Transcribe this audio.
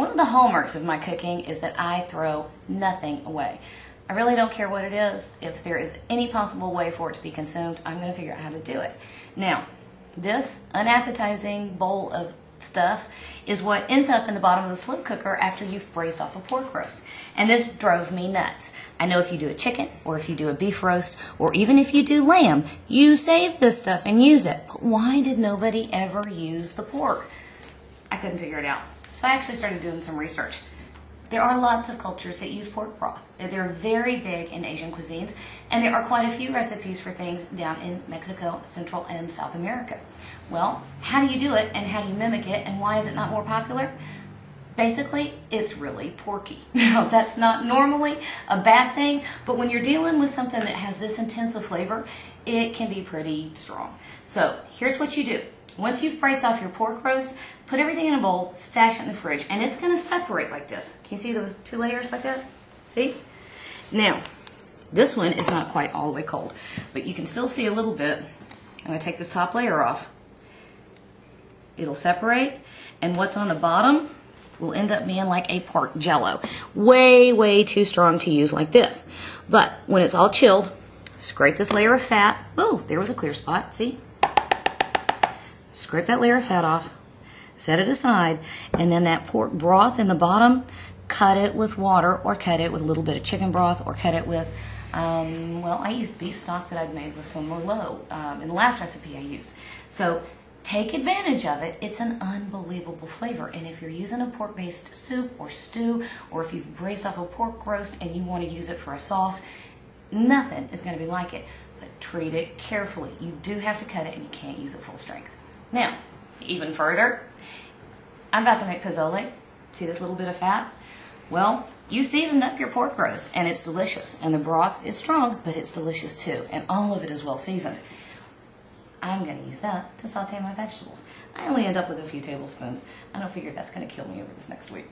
One of the hallmarks of my cooking is that I throw nothing away. I really don't care what it is. If there is any possible way for it to be consumed, I'm going to figure out how to do it. Now, this unappetizing bowl of stuff is what ends up in the bottom of the slow cooker after you've braised off a pork roast. And this drove me nuts. I know if you do a chicken, or if you do a beef roast, or even if you do lamb, you save this stuff and use it. But why did nobody ever use the pork? I couldn't figure it out. So I actually started doing some research. There are lots of cultures that use pork broth. They're very big in Asian cuisines, and there are quite a few recipes for things down in Mexico, Central and South America. Well, how do you do it, and how do you mimic it, and why is it not more popular? Basically, it's really porky. Now, that's not normally a bad thing, but when you're dealing with something that has this intense of flavor, it can be pretty strong. So here's what you do. Once you've braised off your pork roast, put everything in a bowl, stash it in the fridge, and it's going to separate like this. Can you see the two layers like that? See? Now, this one is not quite all the way cold, but you can still see a little bit. I'm going to take this top layer off. It'll separate, and what's on the bottom will end up being like a pork jello. Way, way too strong to use like this. But when it's all chilled, scrape this layer of fat. Oh, there was a clear spot, see? Scrape that layer of fat off, set it aside, and then that pork broth in the bottom, cut it with water, or cut it with a little bit of chicken broth, or cut it with, well, I used beef stock that I'd made with some Merlot in the last recipe I used. So take advantage of it. It's an unbelievable flavor. And if you're using a pork-based soup or stew, or if you've braised off a pork roast and you want to use it for a sauce, nothing is going to be like it. But treat it carefully. You do have to cut it, and you can't use it full strength. Now, even further, I'm about to make pozole. See this little bit of fat? Well, you seasoned up your pork roast, and it's delicious. And the broth is strong, but it's delicious too. And all of it is well seasoned. I'm going to use that to saute my vegetables. I only end up with a few tablespoons. I don't figure that's going to kill me over this next week.